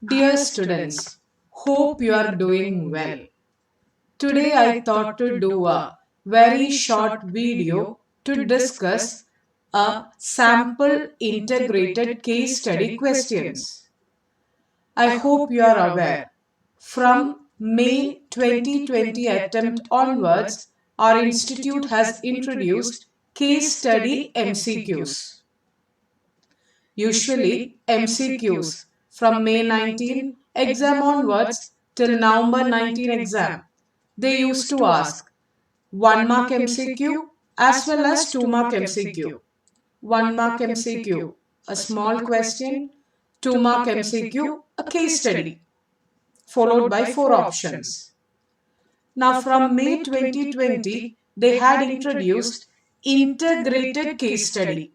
Dear students, hope you are doing well. Today I thought to do a very short video to discuss a sample integrated case study questions. I hope you are aware. From May 2020 attempt onwards, our institute has introduced case study MCQs. Usually MCQs from May 19 exam onwards till November 19 exam. They used to ask 1 mark MCQ as well as 2 mark MCQ. 1 mark MCQ, a small question, 2 mark MCQ, a case study, followed by 4 options. Now from May 2020, they had introduced integrated case study.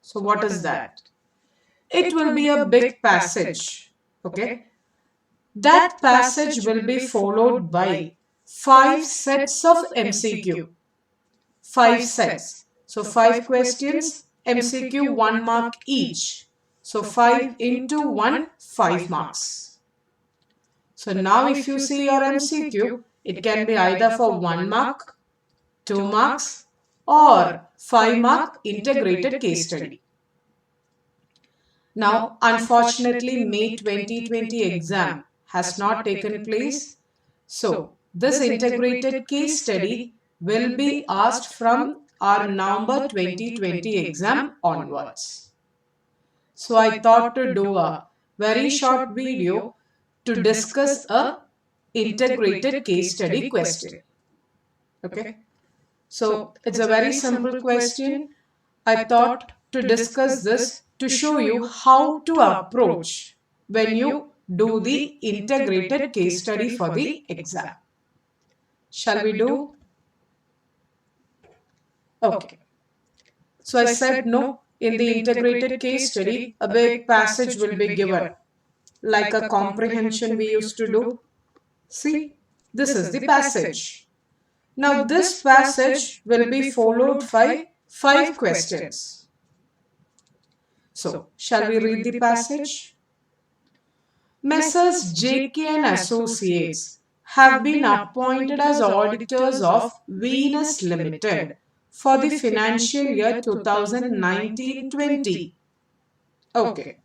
So what is that? It will be a big passage. Okay. That passage will be followed by 5 sets of MCQ. 5 sets. So 5 questions, MCQ 1 mark each. So 5 into 1, 5 marks. So now if you see your MCQ, it can be either for 1 mark, 2 marks or 5 mark integrated case study. Now, unfortunately, May 2020 exam has not taken place. So, this integrated case study will be asked from our November 2020 exam onwards. So, I thought to do a very short video to discuss a integrated case study question. Okay. So, it's a very simple question. I thought to discuss this to show you how to approach when you do the integrated case study for the exam. Shall we do? Okay. So I said no, in the integrated case study, a big passage will be given, like a comprehension we used to do. See, this is the passage. Now this passage will be followed by 5 questions. So, shall we read the passage? Messrs. JK and Associates have been appointed as auditors of Venus Limited for the financial year 2019-20. Okay.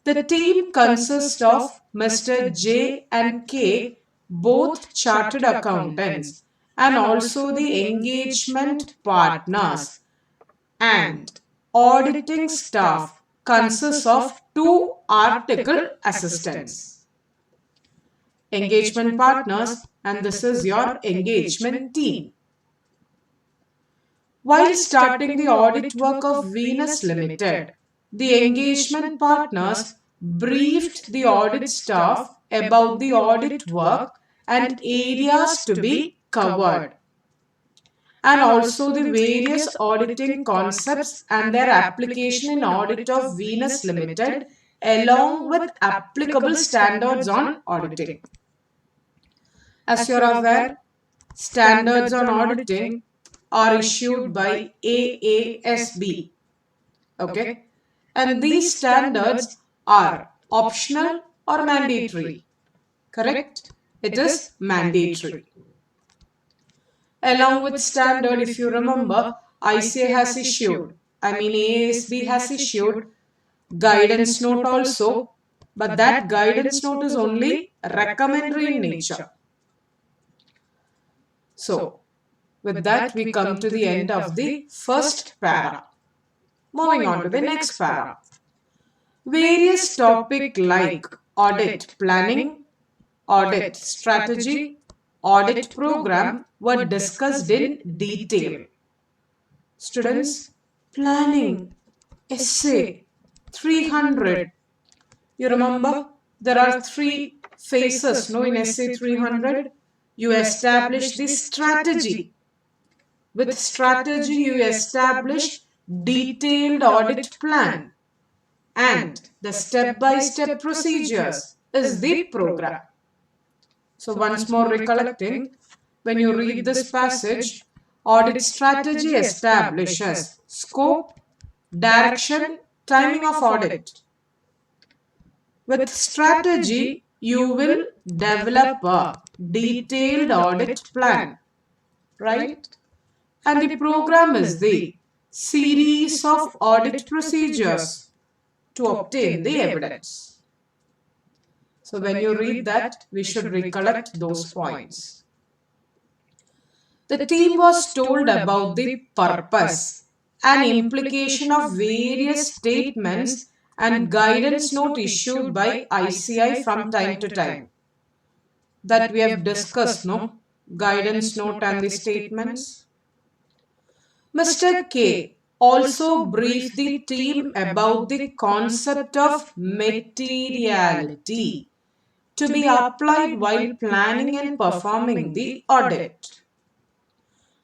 The team consists of Mr. J and K, both chartered accountants, and also the engagement partners, and auditing staff consists of 2 article assistants. Engagement partners, and this is your engagement team. While starting the audit work of Venus Limited, the engagement partners briefed the audit staff about the audit work and areas to be covered, and also the various auditing concepts and their application in audit of Venus Limited, along with applicable standards on auditing. As you are aware, standards on auditing are issued by AASB. Okay? And these standards are optional or mandatory. Correct? It is mandatory. Along with standard, if you remember, ICA has issued, AASB has issued guidance note also, but that guidance note is only recommendatory in nature. So, with that, we come to the end of the first para. Moving on to the next para. Various topics like audit planning, audit strategy, audit program were discussed in detail. Students, planning, essay, 300. You remember there are 3 phases, no, in essay 300. You establish the strategy. With strategy, you establish detailed audit plan, and the step-by-step procedures is the program. So once more recollecting, when you read this passage, audit strategy establishes scope, direction, timing of audit. With strategy, you will develop a detailed audit plan, right? And the program is the series of audit procedures to obtain the evidence. So when you read that, we should recollect those points. The team was told about the purpose and implication of various statements and guidance note issued by ICI from time to time. That we have discussed, no? Guidance note and the statements. Mr. K also briefed the team about the concept of materiality to be applied while planning and performing the audit.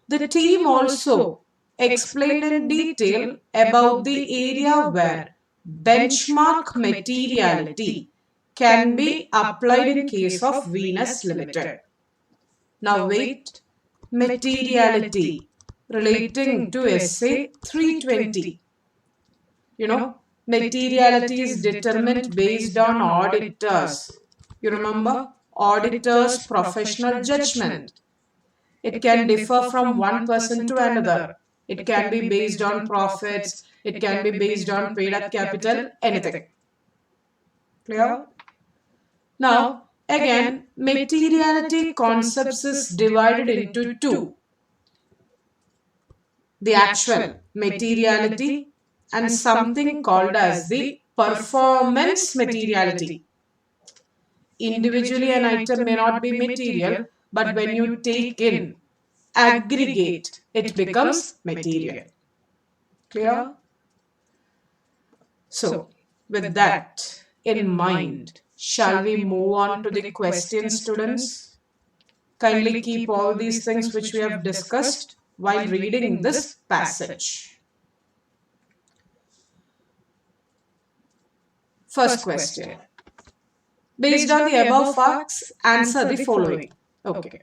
The team also explained in detail about the area where benchmark materiality can be applied in case of Venus Limited. Now wait, materiality relating to essay 320. You know, materiality is determined based on auditors. You remember? Auditors' professional judgment. It can differ from one person to another. It can be based on profits. It can be based on paid up capital, anything. Clear? Now, again, materiality concepts is divided into two. The actual materiality and something called as the performance materiality. Individually, an item may not be material, but when you take in aggregate, it becomes material. Clear? So, with that in mind, shall we move on to the questions, students? Kindly keep all these things which we have discussed while reading this passage. First question. Based on the above facts, answer the following. Okay.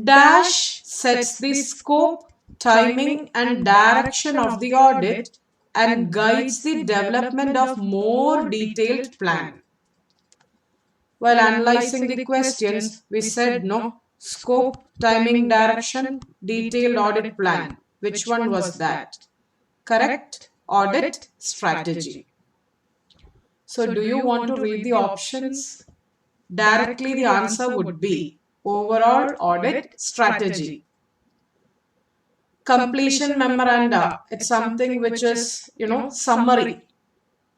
Dash sets the scope, timing and direction of the audit and guides the development of more detailed plan. While analyzing the questions, we said no, scope, timing, direction, detailed audit plan. Which one was that? Correct, audit strategy. So do you want to read the options? Directly the answer would be overall audit strategy. Completion memoranda, it's something which is, summary.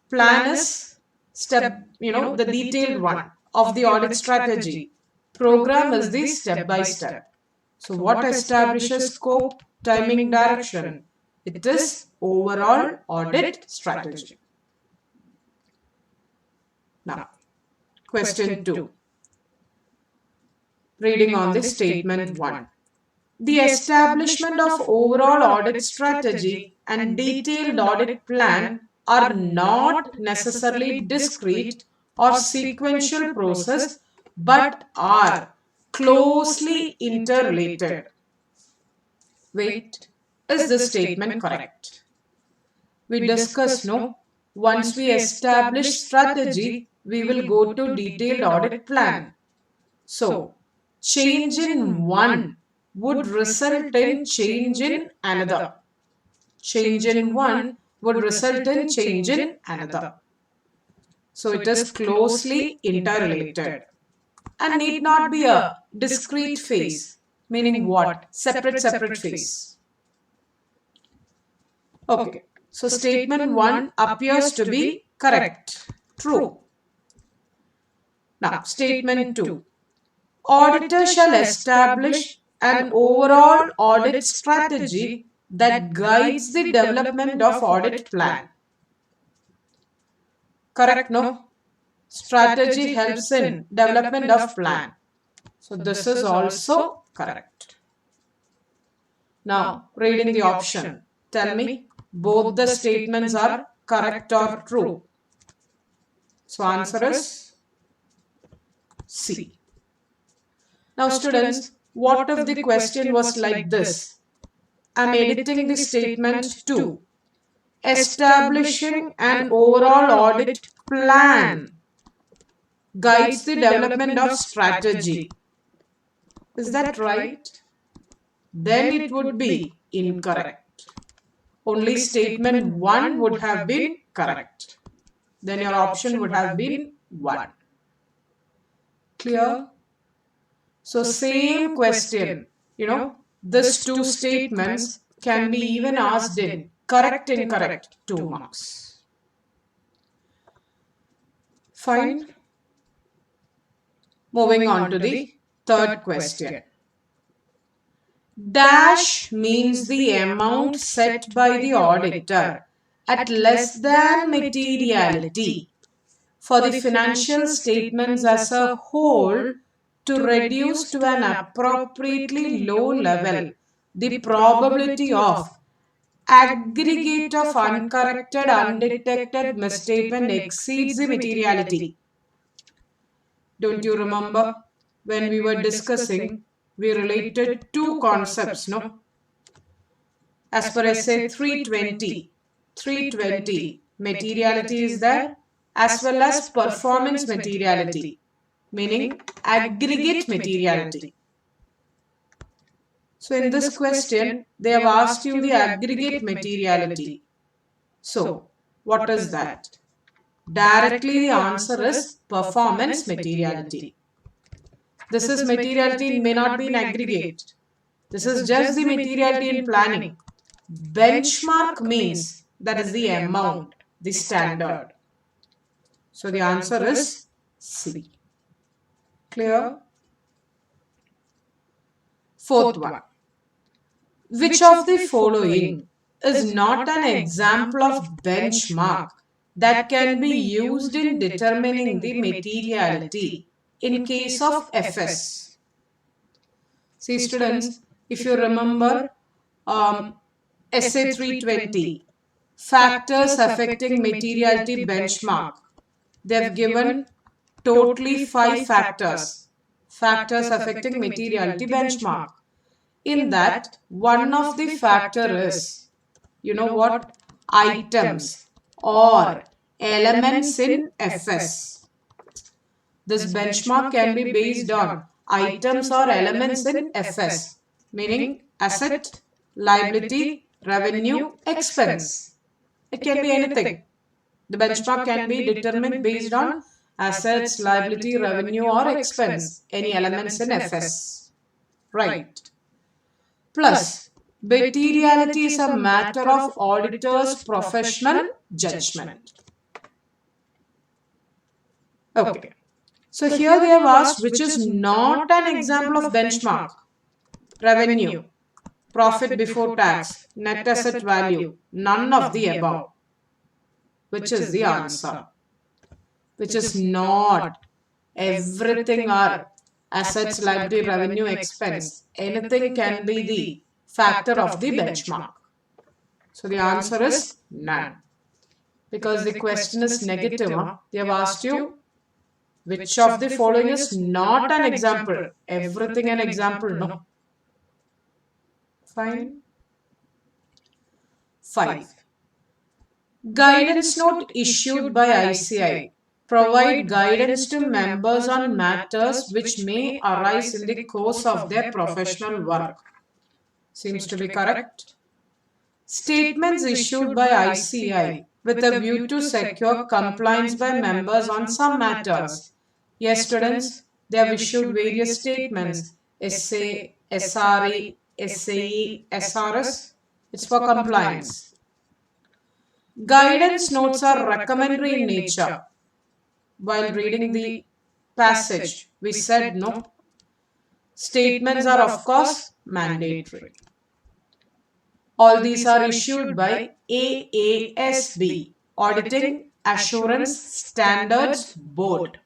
Plan is step, the detailed one of the audit strategy. Program is the step by step. So what establishes scope, timing, direction? It is overall audit strategy. Now, question 2. Reading on the statement 1. The establishment of overall audit strategy and detailed audit plan are not necessarily discrete or sequential process but are closely interrelated. Wait, is this statement correct? We discussed, no? Once we establish strategy, we will go to detailed audit plan. So, change in one would result in change in another. Change in one would result in change in another. So it is closely interrelated and need not be a discrete phase. Meaning what? Separate phase. Okay. So statement 1 appears to be correct. True. Now statement 2. Auditor shall establish an overall audit strategy that guides the development of audit plan. Correct, no? Strategy helps in development of plan. So this is also correct. Now, reading the option. Tell me, both the statements are correct or true? So answer is C. Now students, what if the question was like this? I am editing the statement 2. Establishing an overall audit plan guides the development of strategy. Is that right? Then it would be incorrect. Only statement 1 would have been correct. Then your option would have been 1. Clear? So same question, these two statements can be even asked in correct, incorrect, 2 marks. Fine. Moving on to the third question. Dash means the amount set by the auditor at less than materiality for the financial statements as a whole to reduce to an appropriately low level the probability of aggregate of uncorrected, undetected misstatement exceeds the materiality. Don't you remember when we were discussing, we related two concepts, no? As per essay 320 materiality is there as well as performance materiality, meaning aggregate materiality. So in this question, they have asked you the aggregate materiality. So what is that? Directly the answer is performance materiality. This is materiality, may not be in aggregate. This is just the materiality in planning. Benchmark means that is the amount, the standard. So the answer is C. Clear? Fourth one. Which of the following is not an example of benchmark that can be used in determining the materiality in case of FS? See students, if you remember essay 320, factors affecting materiality benchmark, they have given totally 5 factors affecting materiality benchmark. In that, one of the factor is, what? Items or elements in FS. This benchmark can be based on items or elements in FS, meaning asset, liability, revenue, expense. It can be anything. The benchmark can be determined based on assets, liability, revenue or expense, any elements in FS. Right. Plus, materiality is a matter of auditor's professional judgment. Okay. So here they have asked which is not an example of benchmark. Revenue, profit before tax, net asset value, none of the above. Which is the answer? Which is not. Everything are assets, liability, revenue, expense. Anything can be the factor of the benchmark. So the answer is none. Because the question is negative. They have asked you which of the following is not an example. Everything an example, no. Fine. 5. Guidance note issued by ICI provide guidance to members on matters which may arise in the course of their professional work. Seems to be correct. Statements issued by ICI with a view to secure compliance by members on some matters. Yes, students, they have issued various statements. SA, SRE, SAE, SRS. It's for compliance. Guidance notes are recommendatory in nature. While reading the passage, we said no. Statements are of course mandatory. All these are issued by AASB, Auditing Assurance Standards Board.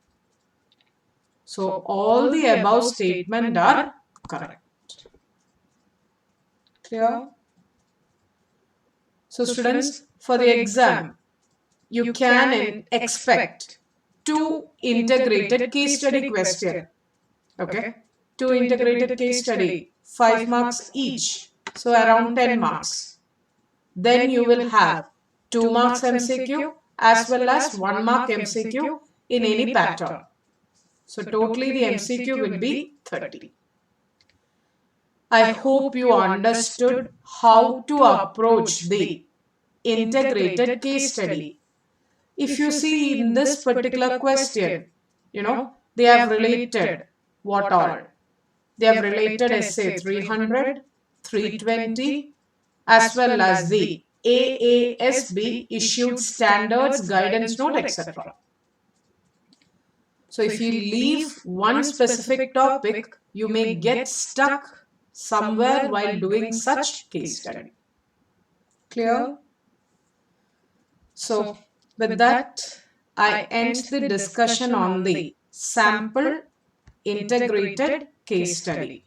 So all the above statements are correct. Clear? So students, for the exam, you can expect 2 integrated case study questions. Okay? 2 integrated case study, 5 marks each. So around 10 marks. Then you will have 2 marks MCQ as well as 1 mark MCQ in any pattern. So totally the MCQ will be 30. I hope you understood how to approach the integrated case study. If you see in this particular question, they have related what all? They have related essay 300, 320, as well as the AASB issued standards, guidance note, etc. So if you leave one specific topic, you may get stuck somewhere while doing such case study. Clear? So with that, I end the discussion on the sample integrated case study.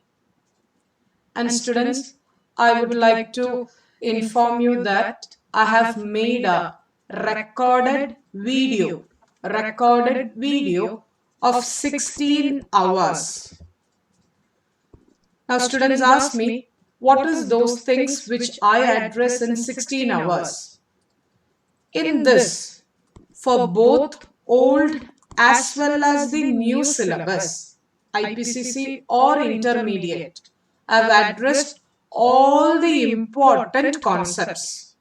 And students, I would like to inform you that I have made a recorded video of 16 hours. Now students ask me, what is those things which I address in 16 hours? In this, for both old as well as the new syllabus, IPCC or intermediate, I have addressed all the important concepts.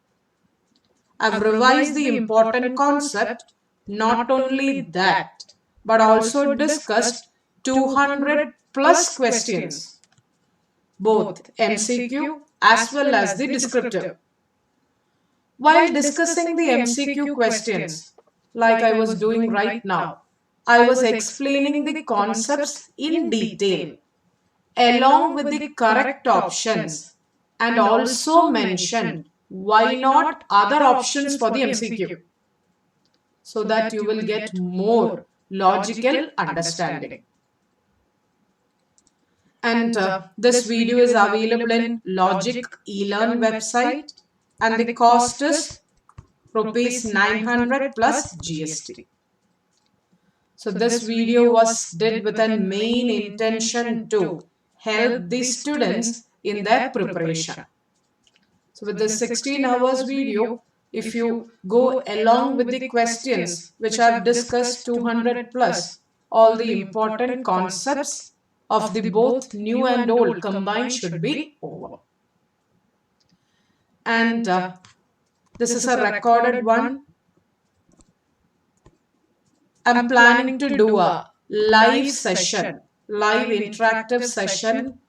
I have revised the important concept. Not only that, but also discussed 200 plus questions, both MCQ as well as the descriptive. While discussing the MCQ questions, like I was doing right now, I was explaining the concepts in detail, along with the correct options, and also mentioned why not other options for the MCQ, so that you will get more logical understanding. And this video is available in Logic eLearn website, and the cost is rupees 900 plus GST. So this video was did with a main intention to help the students in their preparation. So with this 16 hours video, if you go along with the questions which I've discussed 200 plus, all the important concepts of the both new and old combined should be over. And this is a recorded one. I'm planning to do a live session, live interactive session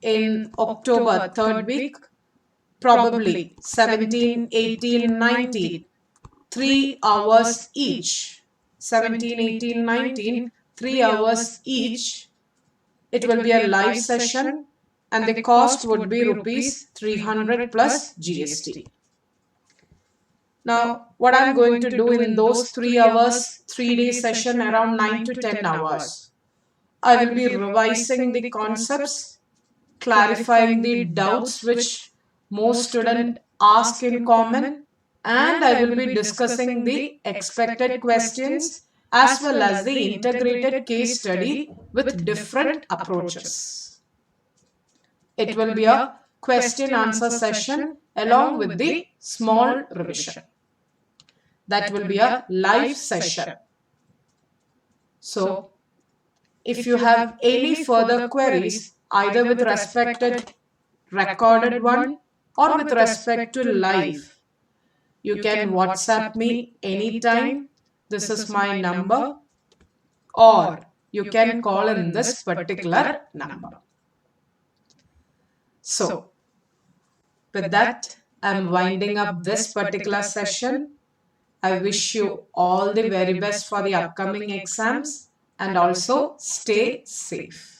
in October 3rd week, probably 17, 18, 19, 3 hours each. 17, 18, 19, 3 hours each. It will be a live session and the cost would be rupees 300 plus GST. Now, what I'm going to do in those 3 hours, 3-day session around 9 to 10 hours, I will be revising the concepts, clarifying the doubts which most students ask in common, and I will be discussing the expected questions as well as the integrated case study with different approaches. It will be a question answer session along with the small revision. That will be a live session. So, if you have any further queries, either with respect to recorded one or with respect to live, you can WhatsApp me anytime. This is my number, or you can call in this particular number. So, with that, I'm winding up this particular session. I wish you all the very best for the upcoming exams and also stay safe.